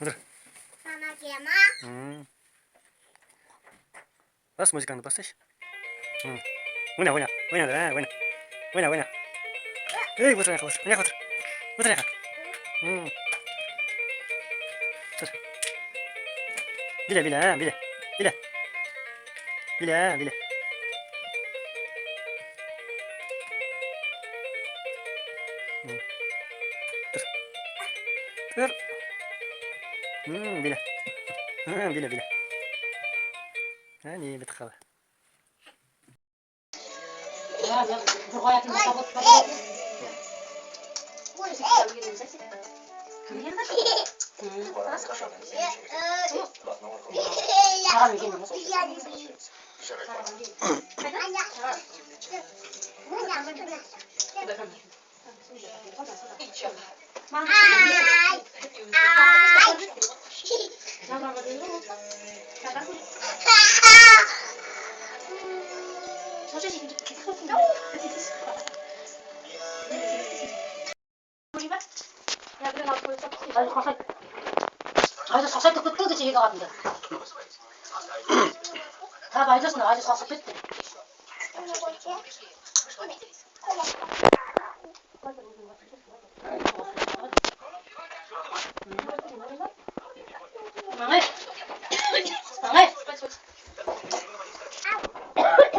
Udah. Mama Gemma. Bas musikanya bastas. Buena, buena, buena, buena, buena, buena, buena. Putra ya, putra, putra, putra ya. Putra. Bila, bila, bila, bila, bila, bila. Tur, bila, bila, bila. هاني بتخوى 아주 살살 뜯듯이 얘가 같은데. 다 말졌으나 아주 살살 뜯대. 망해. 망해.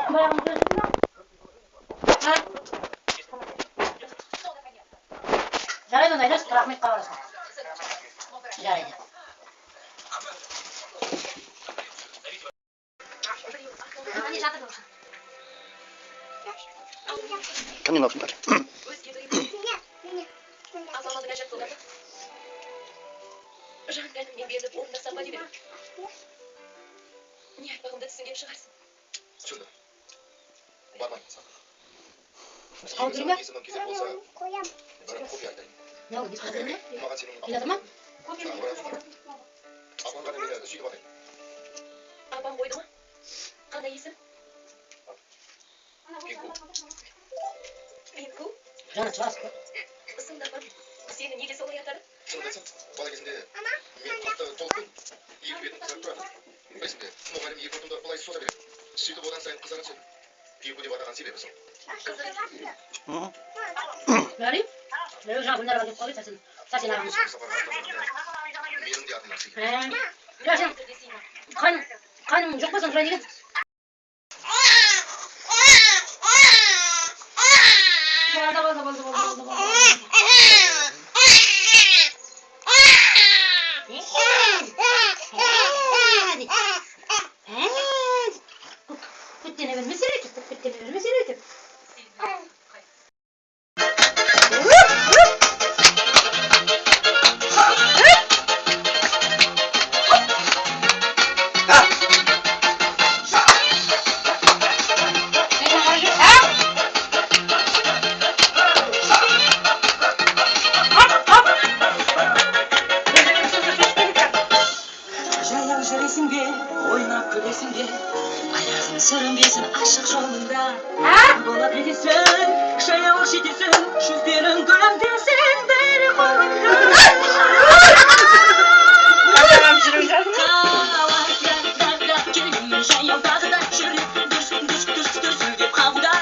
뭐야, 무슨 잘해도 내렸을 때 한번 까버렸어. 잘해. Kan je nog niet Жаныңнан мен беріліп орындасам ба деп едім. Не айтпағымды түсінген шығарсың. түсіндім. Бармаймын саған. Қалдырма. Қоям. Барып кофе айтайын. Ne oldu? Biz kaldırır mı? Маған сенің İladı mı? апаң ғана мені сөйтіп атайды. Апам қойды ма? Қандай есім? Пинку. Пинку? Жана çıkarsın. Сыңдаппын. Сені неге солай атады? шынымды айтсам, бала кезімде мен қатты толықпын. Екі бетім қызарып тұрады. Білесің бе, мұғалім екі ұртымды былай соза береді. Сөйтіп одан сайын қызара түседі. Пинку деп атаған себебі сол. Vereyim. Böyle hocam bunlara bakıp koy saçın aramış. сапарға аттанғанда менің де атым ақсиды. Ya sen kanım yok musun şuraya gidin. Oldu. Kuttene vermesi gerekir. Sırrın bilsin aşık yolunda Bulabilirsin, şeye şidesin Şüzlerin gülümdesin beri kolunda Kavakyaklarda gelin Şen yoldağı da şürü Düz Sürdüp kavga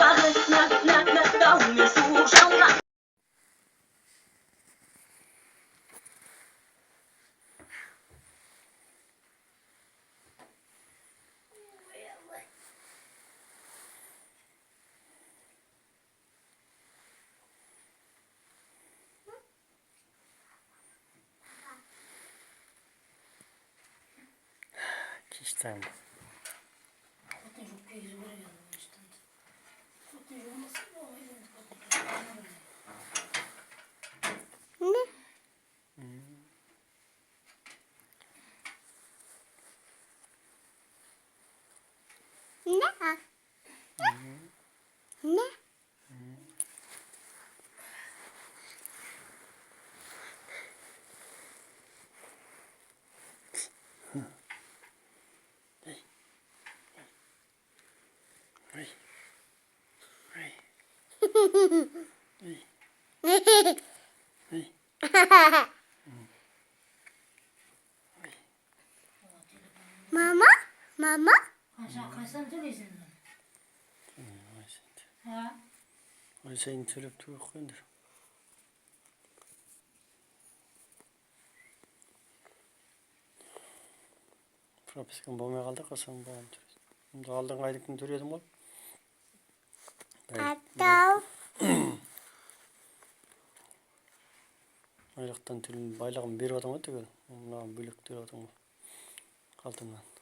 Bahı na Davme soğuk şamla Kişten. Ne? Mama? Mama? Kaçsan türlüsün. Ha? Ой, сен төлеп түгіп қойыңдар. Пропискам болмай қалды, қасам бәрін түреді. Енді алдыңғы айлықтың төледім ғой. Атау. Айлықтан төлін байлығын беріп жатырмын ғой түгел. Мынаған бөлек төлеп жатырмын ғой. Қалтамнан.